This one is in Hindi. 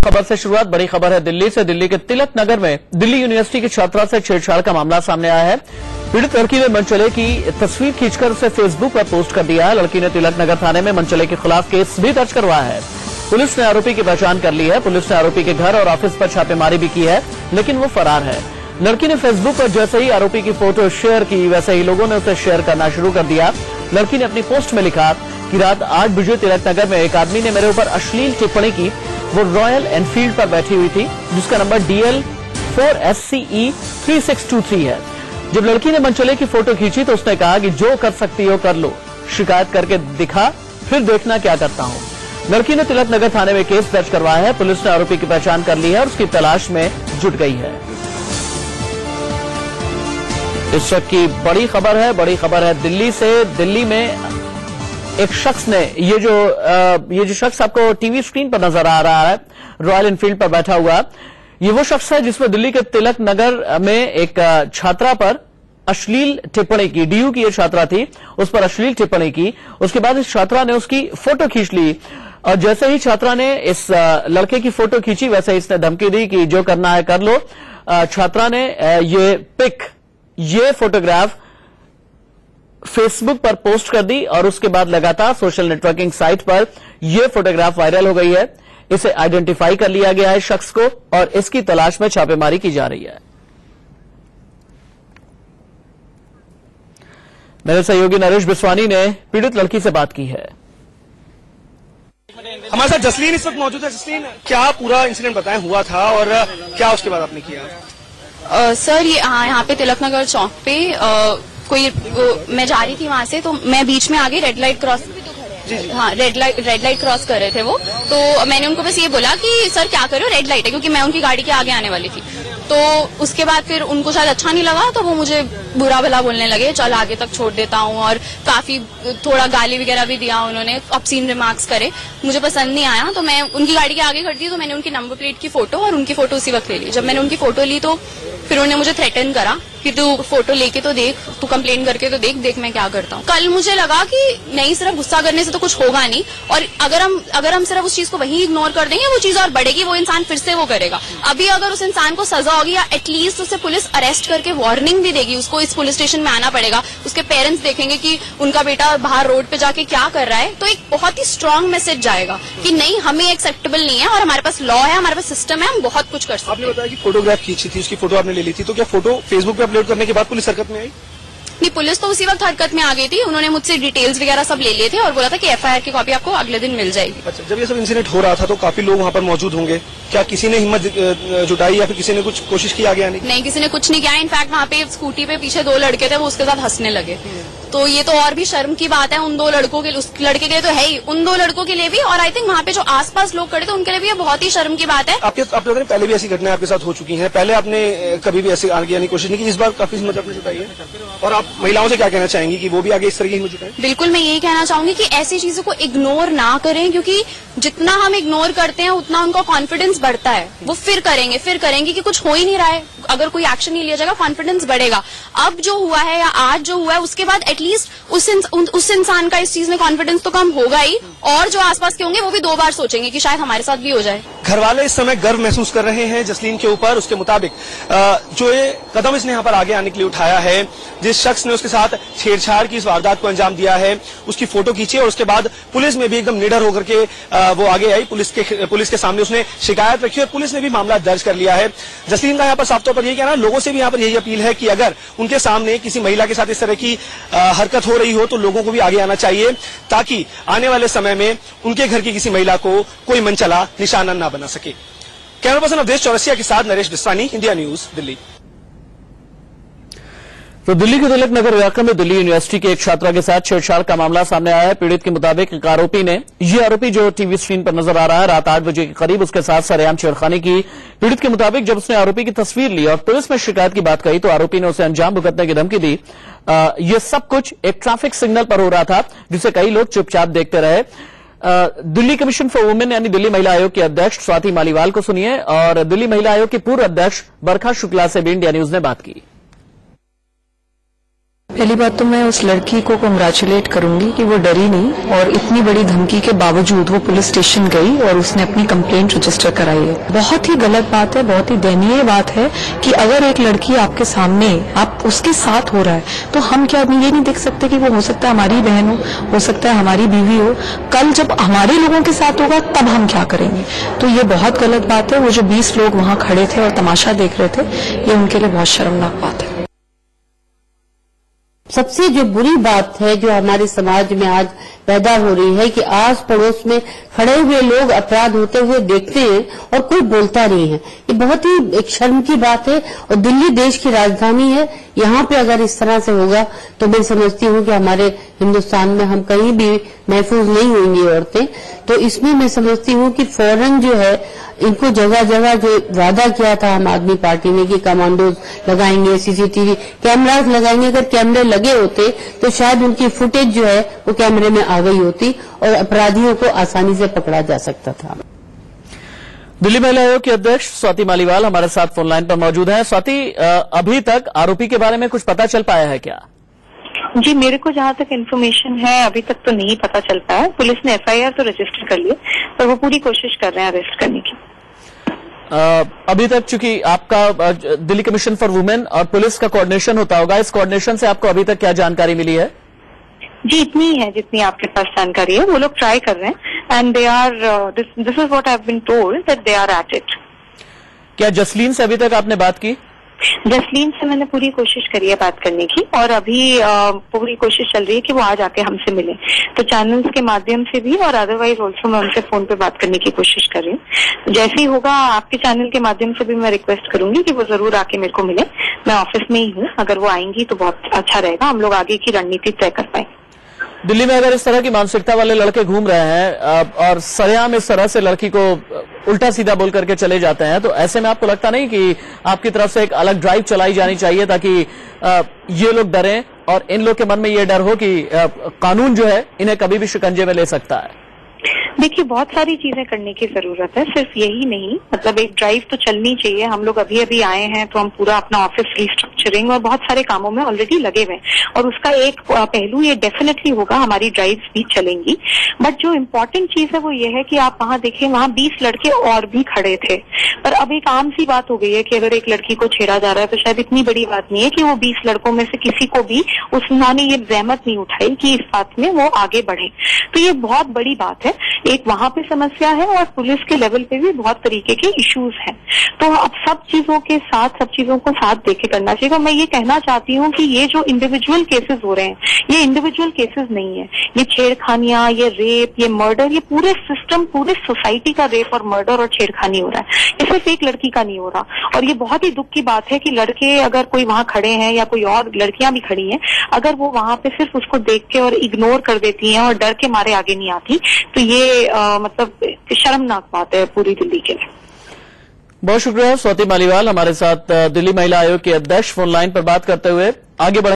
खबर से शुरुआत। बड़ी खबर है दिल्ली से। दिल्ली के तिलक नगर में दिल्ली यूनिवर्सिटी की छात्रा से छेड़छाड़ का मामला सामने आया है। पीड़ित लड़की ने मनचले की तस्वीर खींचकर उसे फेसबुक पर पोस्ट कर दिया है। लड़की ने तिलक नगर थाने में मनचले के खिलाफ केस भी दर्ज करवाया है। पुलिस ने आरोपी की पहचान कर ली है। पुलिस ने आरोपी के घर और ऑफिस पर छापेमारी भी की है, लेकिन वो फरार है। लड़की ने फेसबुक पर जैसे ही आरोपी की फोटो शेयर की, वैसे ही लोगों ने उसे शेयर करना शुरू कर दिया। लड़की ने अपनी पोस्ट में लिखा कि रात 8 बजे तिलक नगर में एक आदमी ने मेरे ऊपर अश्लील टिप्पणी की। वो रॉयल एनफील्ड पर बैठी हुई थी, जिसका नंबर DL 4SCE 3623 है। जब लड़की ने मनचले की फोटो खींची तो उसने कहा कि जो कर सकती हो कर लो, शिकायत करके दिखा, फिर देखना क्या करता हूं। लड़की ने तिलक नगर थाने में केस दर्ज करवाया है। पुलिस ने आरोपी की पहचान कर ली है और उसकी तलाश में जुट गई है। इस वक्त की बड़ी खबर है दिल्ली से। दिल्ली में एक शख्स ने ये जो शख्स आपको टीवी स्क्रीन पर नजर आ रहा है, रॉयल एनफील्ड पर बैठा हुआ, ये वो शख्स है जिसमें दिल्ली के तिलक नगर में एक छात्रा पर अश्लील टिप्पणी की। DU की ये छात्रा थी, उस पर अश्लील टिप्पणी की। उसके बाद इस छात्रा ने उसकी फोटो खींच ली और जैसे ही छात्रा ने इस लड़के की फोटो खींची, वैसे ही इसने धमकी दी कि जो करना है कर लो। छात्रा ने ये फोटोग्राफ फेसबुक पर पोस्ट कर दी और उसके बाद लगातार सोशल नेटवर्किंग साइट पर यह फोटोग्राफ वायरल हो गई है। इसे आइडेंटिफाई कर लिया गया है शख्स को और इसकी तलाश में छापेमारी की जा रही है। मेरे सहयोगी नरेश बिस्वानी ने पीड़ित लड़की से बात की है। हमारे साथ जसलीन इस वक्त मौजूद है। जसलीन, क्या पूरा इंसिडेंट बताएं हुआ था और क्या उसके बाद आपने किया? सर, ये यहाँ पे तिलक नगर चौक पे मैं जा रही थी वहां से, तो मैं बीच में आ गई। रेड लाइट क्रॉस कर रहे थे वो, तो मैंने उनको बस ये बोला कि सर क्या कर रहे हो, रेड लाइट है, क्योंकि मैं उनकी गाड़ी के आगे आने वाली थी। तो उसके बाद फिर उनको शायद अच्छा नहीं लगा, तो वो मुझे बुरा भला बोलने लगे, चल आगे तक छोड़ देता हूँ, और काफी थोड़ा गाली वगैरह भी दिया उन्होंने, ऑब्सीन रिमार्क्स करे। मुझे पसंद नहीं आया, तो मैं उनकी गाड़ी के आगे खड़ी थी, तो मैंने उनकी नंबर प्लेट की फोटो और उनकी फोटो उसी वक्त ले ली। जब मैंने उनकी फोटो ली तो फिर उन्होंने मुझे थ्रेटन करा कि तू फोटो लेके तो देख, तू कंप्लेन करके तो देख मैं क्या करता हूँ। कल मुझे लगा कि नहीं, सिर्फ गुस्सा करने से तो कुछ होगा नहीं, और अगर हम सिर्फ उस चीज को वहीं इग्नोर कर देंगे, वो चीज और बढ़ेगी, वो इंसान फिर से वो करेगा। अभी अगर उस इंसान को सजा होगी या एटलीस्ट उसे पुलिस अरेस्ट करके वार्निंग भी देगी, उसको इस पुलिस स्टेशन में आना पड़ेगा, उसके पेरेंट्स देखेंगे कि उनका बेटा बाहर रोड पे जाके क्या कर रहा है, तो एक बहुत ही स्ट्रांग मैसेज जाएगा कि नहीं, हमें एक्सेप्टेबल नहीं है और हमारे पास लॉ है, हमारे पास सिस्टम है, हम बहुत कुछ कर सकते हैं। आपने बताया कि फोटोग्राफ खींची थी, उसकी फोटो आपने ले ली थी, तो क्या फोटो फेसबुक पे अपलोड करने के बाद पुलिस हरकत में आई? नहीं, पुलिस तो उसी वक्त हरकत में आ गई थी। उन्होंने मुझसे डिटेल्स वगैरह सब ले लिए थे और बोला था कि FIR की कॉपी आपको अगले दिन मिल जाएगी। अच्छा, जब ये सब इंसिडेंट हो रहा था तो काफी लोग वहाँ पर मौजूद होंगे, क्या किसी ने हिम्मत जुटाई या फिर किसी ने कुछ कोशिश की आगे आने की? नहीं, किसी ने कुछ नहीं किया। इनफैक्ट वहाँ पे स्कूटी पे पीछे 2 लड़के थे, वो उसके साथ हंसने लगे। तो ये तो और भी शर्म की बात है उन 2 लड़कों के, उस लड़के के लिए तो है ही, उन 2 लड़कों के लिए भी, और आई थिंक वहाँ पे जो आसपास लोग खड़े थे उनके लिए भी ये बहुत ही शर्म की बात है। आपने पहले भी ऐसी घटनाएं आपके साथ हो चुकी हैं, पहले आपने कभी भी ऐसे आगे आने की कोशिश नहीं की, इस बार काफी हिम्मत आपने जुटाई है, और आप महिलाओं से क्या कहना चाहेंगी कि वो भी आगे इस तरह की हिम्मत जुटाएं? बिल्कुल, मैं यही कहना चाहूंगी कि ऐसी चीजों को इग्नोर ना करें, क्योंकि जितना हम इग्नोर करते हैं उतना उनका कॉन्फिडेंस बढ़ता है। वो फिर करेंगे कि कुछ हो ही नहीं रहा है, अगर कोई एक्शन नहीं लिया जाएगा कॉन्फिडेंस बढ़ेगा। अब जो हुआ है या आज जो हुआ है, उसके बाद एटलीस्ट उस इंसान का इस चीज में कॉन्फिडेंस तो कम होगा ही, और जो आसपास के होंगे वो भी 2 बार सोचेंगे कि शायद हमारे साथ भी हो जाए। घर वाले इस समय गर्व महसूस कर रहे हैं जसलीन के ऊपर। उसके मुताबिक जो ये कदम इसने यहाँ पर आगे आने के लिए उठाया है, जिस शख्स ने उसके साथ छेड़छाड़ की इस वारदात को अंजाम दिया है, उसकी फोटो खींची और उसके बाद पुलिस में भी एकदम निडर होकर के वो आगे आई। पुलिस के सामने उसने शिकायत रखी और पुलिस ने भी मामला दर्ज कर लिया है। जसलीन का यहाँ पर साफ तौर पर यही कहना है, लोगों से भी यहाँ पर यही अपील है कि अगर उनके सामने किसी महिला के साथ इस तरह की हरकत हो रही हो तो लोगों को भी आगे आना चाहिए, ताकि आने वाले समय में उनके घर की किसी महिला को कोई मनचला निशाना न बना सके। कैमरा पर्सन अवधेश चौरसिया के साथ नरेश बिस्वानी, इंडिया न्यूज, दिल्ली। तो दिल्ली के तिलक नगर इलाके में दिल्ली यूनिवर्सिटी के एक छात्रा के साथ छेड़छाड़ का मामला सामने आया है। पीड़ित के मुताबिक एक आरोपी जो टीवी स्क्रीन पर नजर आ रहा है, रात 8 बजे के करीब उसके साथ सरेआम छेड़खानी की। पीड़ित के मुताबिक जब उसने आरोपी की तस्वीर ली और पुलिस में शिकायत की बात कही तो आरोपी ने उसे अंजाम भुगतने की धमकी दी। ये सब कुछ एक ट्रैफिक सिग्नल पर हो रहा था, जिसे कई लोग चुपचाप देखते रहे। दिल्ली कमीशन फॉर वुमेन यानी दिल्ली महिला आयोग की अध्यक्ष स्वाति मालीवाल को सुनिए, और दिल्ली महिला आयोग की पूर्व अध्यक्ष बरखा शुक्ला से भी इंडिया न्यूज ने बात की। पहली बात तो मैं उस लड़की को कांग्रेचुलेट करूंगी कि वो डरी नहीं और इतनी बड़ी धमकी के बावजूद वो पुलिस स्टेशन गई और उसने अपनी कंप्लेंट रजिस्टर कराई है। बहुत ही गलत बात है, बहुत ही दयनीय बात है कि अगर एक लड़की आपके सामने, आप उसके साथ हो रहा है, तो हम क्या ये नहीं देख सकते कि वो हो सकता है हमारी बहन हो सकता है हमारी बीवी हो, कल जब हमारे लोगों के साथ होगा तब हम क्या करेंगे। तो ये बहुत गलत बात है। वो जो 20 लोग वहां खड़े थे और तमाशा देख रहे थे, ये उनके लिए बहुत शर्मनाक बात है। सबसे जो बुरी बात है जो हमारे समाज में आज पैदा हो रही है कि आस पड़ोस में खड़े हुए लोग अपराध होते हुए देखते हैं और कोई बोलता नहीं है। ये बहुत ही एक शर्म की बात है और दिल्ली देश की राजधानी है, यहाँ पे अगर इस तरह से होगा तो मैं समझती हूँ कि हमारे हिंदुस्तान में हम कहीं भी महफूज नहीं होंगी औरतें। तो इसमें मैं समझती हूँ कि फौरन जो है इनको जगह जगह जो वादा किया था आम आदमी पार्टी ने कि कमांडोज लगाएंगे, सीसीटीवी कैमरास लगाएंगे, अगर कैमरे लगे होते तो शायद उनकी फुटेज जो है वो कैमरे में आ गई होती और अपराधियों को आसानी से पकड़ा जा सकता था। दिल्ली महिला आयोग की अध्यक्ष स्वाति मालीवाल हमारे साथ फोन लाइन पर मौजूद हैं। स्वाति, अभी तक आरोपी के बारे में कुछ पता चल पाया है क्या? जी, मेरे को जहाँ तक इन्फॉर्मेशन है अभी तक तो नहीं पता चल पाया। पुलिस ने एफआईआर तो रजिस्टर कर लिया, पर वो पूरी कोशिश कर रहे हैं अरेस्ट करने की। अभी तक चूंकि आपका दिल्ली कमीशन फॉर वुमेन और पुलिस का कोऑर्डिनेशन होता होगा, इस कोऑर्डिनेशन से आपको अभी तक क्या जानकारी मिली है? जी, इतनी ही है जितनी आपके पास जानकारी है। वो लोग ट्राई कर रहे हैं and they are this is what I have been told that they are at it. क्या जसलीन से अभी तक आपने बात की? जसलीन से मैंने पूरी कोशिश करी है बात करने की और अभी पूरी कोशिश चल रही है कि वो आज आके हमसे मिले। तो चैनल्स के माध्यम से भी और अदरवाइज ऑल्सो मैं उनसे फोन पे बात करने की कोशिश कर रही हूँ। जैसे ही होगा आपके चैनल के माध्यम से भी मैं रिक्वेस्ट करूंगी कि वो जरूर आके मेरे को मिले। मैं ऑफिस में ही हूँ, अगर वो आएंगी तो बहुत अच्छा रहेगा, हम लोग आगे की रणनीति तय कर पाएंगे। दिल्ली में अगर इस तरह की मानसिकता वाले लड़के घूम रहे हैं और सरेआम इस तरह से लड़की को उल्टा सीधा बोल करके चले जाते हैं, तो ऐसे में आपको लगता नहीं कि आपकी तरफ से एक अलग ड्राइव चलाई जानी चाहिए ताकि ये लोग डरें और इन लोग के मन में ये डर हो कि कानून जो है इन्हें कभी भी शिकंजे में ले सकता है? देखिए, बहुत सारी चीजें करने की जरूरत है, सिर्फ यही नहीं। मतलब एक ड्राइव तो चलनी चाहिए। हम लोग अभी अभी आए हैं तो हम पूरा अपना ऑफिस रिस्ट्रक्चरिंग और बहुत सारे कामों में ऑलरेडी लगे हुए हैं और उसका एक पहलू ये डेफिनेटली होगा, हमारी ड्राइव्स भी चलेंगी। बट जो इम्पोर्टेंट चीज है वो ये है कि आप वहां देखिए, वहां 20 लड़के और भी खड़े थे, पर अब एक आम सी बात हो गई है कि अगर एक लड़की को छेड़ा जा रहा है तो शायद इतनी बड़ी बात नहीं है कि वो 20 लड़कों में से किसी को भी उन्होंने ये जहमत नहीं उठाई कि इस बात में वो आगे बढ़े। तो ये बहुत बड़ी बात है। एक वहां पे समस्या है और पुलिस के लेवल पे भी बहुत तरीके के इश्यूज हैं। तो अब सब चीजों के साथ, सब चीजों को साथ देके करना चाहिए। मैं ये कहना चाहती हूँ कि ये जो इंडिविजुअल केसेस हो रहे हैं, ये इंडिविजुअल केसेस नहीं है। ये छेड़खानियां, ये रेप, ये मर्डर, ये पूरे सिस्टम, पूरे सोसाइटी का रेप और मर्डर और छेड़खानी हो रहा है। ये सिर्फ एक लड़की का नहीं हो रहा। और ये बहुत ही दुख की बात है कि लड़के अगर कोई वहां खड़े हैं या कोई और लड़कियां भी खड़ी हैं, अगर वो वहां पे सिर्फ उसको देख के और इग्नोर कर देती हैं और डर के मारे आगे नहीं आती, तो ये मतलब शर्मनाक बात है पूरी दिल्ली के लिए। बहुत शुक्रिया स्वाति मालीवाल हमारे साथ दिल्ली महिला आयोग के अध्यक्ष फोन लाइन पर बात करते हुए आगे बढ़े।